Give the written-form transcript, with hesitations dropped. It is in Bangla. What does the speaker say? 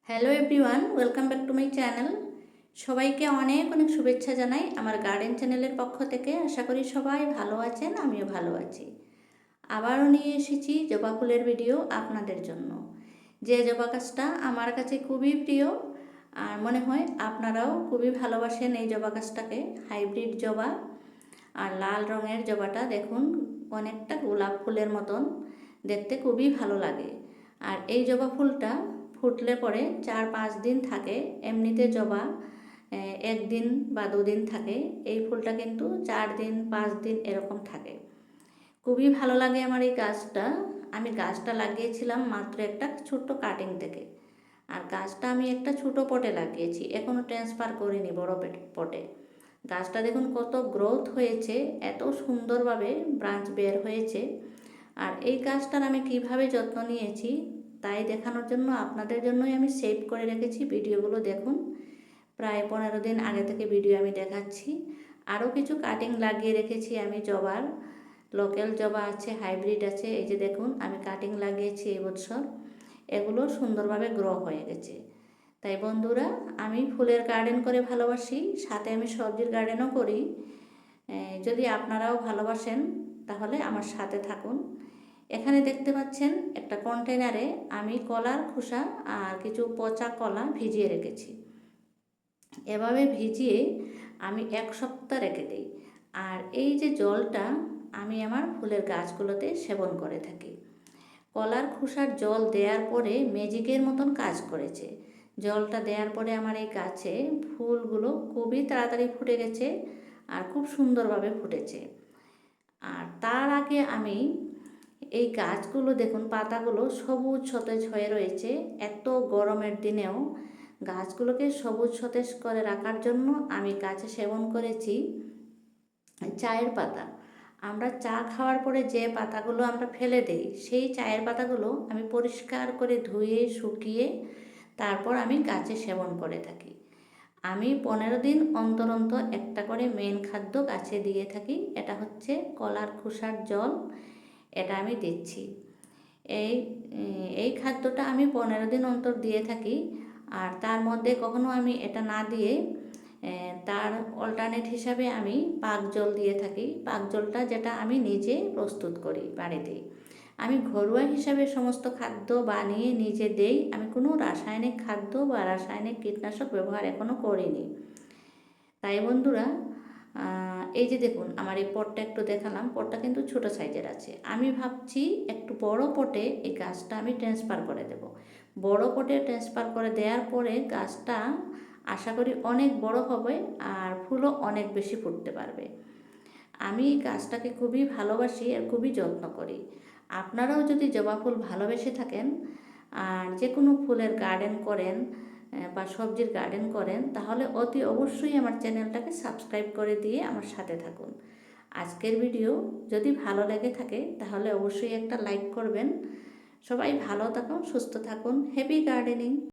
Hello everyone, welcome back to my channel. সবাইকে অনেক অনেক শুভেচ্ছা জানাই আমার গার্ডেন চ্যানেলের পক্ষ থেকে। আশা করি সবাই ভালো আছেন, আমিও ভালো আছি। আবারও নিয়ে এসেছি জবা ফুলের ভিডিও আপনাদের জন্য। যে জবা গাছটা আমার কাছে খুবই প্রিয়, আর মনে হয় আপনারাও খুবই ভালোবাসেন এই জবা গাছটাকে। হাইব্রিড জবা, আর লাল রঙের জবাটা দেখুন অনেকটা গোলাপ ফুলের মতন দেখতে, খুবই ভালো লাগে। আর এই জবা ফুলটা ফুটলে পরে 4-5 দিন থাকে। এমনিতে জবা একদিন বা দুদিন থাকে, এই ফুলটা কিন্তু 4 দিন 5 দিন এরকম থাকে। খুবই ভালো লাগে আমার এই গাছটা। আমি গাছটা লাগিয়েছিলাম মাত্র একটা ছোট্ট কাটিং থেকে। আর গাছটা আমি একটা ছোটো পটে লাগিয়েছি, এখনও ট্রান্সফার করিনি বড় পটে। গাছটা দেখুন কত গ্রোথ হয়েছে, এত সুন্দরভাবে ব্রাঞ্চ বের হয়েছে। আর এই গাছটার আমি কিভাবে যত্ন নিয়েছি তাই দেখানোর জন্য আপনাদের জন্যই আমি সেভ করে রেখেছি ভিডিওগুলো। দেখুন প্রায় 15 দিন আগে থেকে ভিডিও আমি দেখাচ্ছি। আরও কিছু কাটিং লাগিয়ে রেখেছি আমি জবার, লোকাল জবা আছে, হাইব্রিড আছে। এই যে দেখুন আমি কাটিং লাগিয়েছি এই বছর, এগুলো সুন্দরভাবে গ্রো হয়ে গেছে। তাই বন্ধুরা, আমি ফুলের গার্ডেন করে ভালোবাসি, সাথে আমি সবজির গার্ডেনও করি। যদি আপনারাও ভালোবাসেন তাহলে আমার সাথে থাকুন। এখানে দেখতে পাচ্ছেন একটা কন্টেনারে আমি কলার খোসা আর কিছু পচা কলা ভিজিয়ে রেখেছি। এভাবে ভিজিয়ে আমি 1 সপ্তাহ রেখে দিই। আর এই যে জলটা আমি আমার ফুলের গাছগুলোতে সেবন করে থাকি। কলার খোসার জল দেওয়ার পরে ম্যাজিকের মতন কাজ করেছে। জলটা দেওয়ার পরে আমার এই গাছে ফুলগুলো খুবই তাড়াতাড়ি ফুটে গেছে আর খুব সুন্দরভাবে ফুটেছে। আর তার আগে আমি এই গাছগুলো দেখুন, পাতাগুলো সবুজ সতেজ হয়ে রয়েছে। এত গরমের দিনেও গাছগুলোকে সবুজ সতেজ করে রাখার জন্য আমি গাছে সেবন করেছি চায়ের পাতা। আমরা চা খাওয়ার পরে যে পাতাগুলো আমরা ফেলে দিই, সেই চায়ের পাতাগুলো আমি পরিষ্কার করে ধুয়ে শুকিয়ে তারপর আমি গাছে সেবন করে থাকি। আমি 15 দিন অন্তর অন্তর একটা করে মেন খাদ্য গাছে দিয়ে থাকি। এটা হচ্ছে কলার খোসার জল, এটা আমি দিচ্ছি। এই এই খাদ্যটা আমি 15 দিন অন্তর দিয়ে থাকি। আর তার মধ্যে কখনো আমি এটা না দিয়ে তার অল্টারনেট হিসাবে আমি পাক জল দিয়ে থাকি। পাক জলটা যেটা আমি নিজে প্রস্তুত করি বাড়িতে। আমি ঘরোয়া হিসাবে সমস্ত খাদ্য বানিয়ে নিজে দেই। আমি কোনো রাসায়নিক খাদ্য বা রাসায়নিক কীটনাশক ব্যবহার এখনও করিনি। তাই বন্ধুরা, এই যে দেখুন আমার এই পটটা একটু দেখালাম, পটটা কিন্তু ছোট সাইজের আছে। আমি ভাবছি একটু বড় পটে এই গাছটা আমি ট্রান্সফার করে দেব। বড় পটে ট্রান্সফার করে দেওয়ার পরে গাছটা আশা করি অনেক বড় হবে আর ফুলও অনেক বেশি ফুটতে পারবে। আমি এই গাছটাকে খুবই ভালোবাসি আর খুবই যত্ন করি। আপনারাও যদি জবা ফুল ভালোবেসে থাকেন আর যে কোনো ফুলের গার্ডেন করেন বা সবজির গার্ডেন করেন, তাহলে অতি অবশ্যই আমার চ্যানেলটাকে সাবস্ক্রাইব করে দিয়ে আমার সাথে থাকুন। আজকের ভিডিও যদি ভালো লেগে থাকে তাহলে অবশ্যই একটা লাইক করবেন। সবাই ভালো থাকুন, সুস্থ থাকুন। Happy gardening.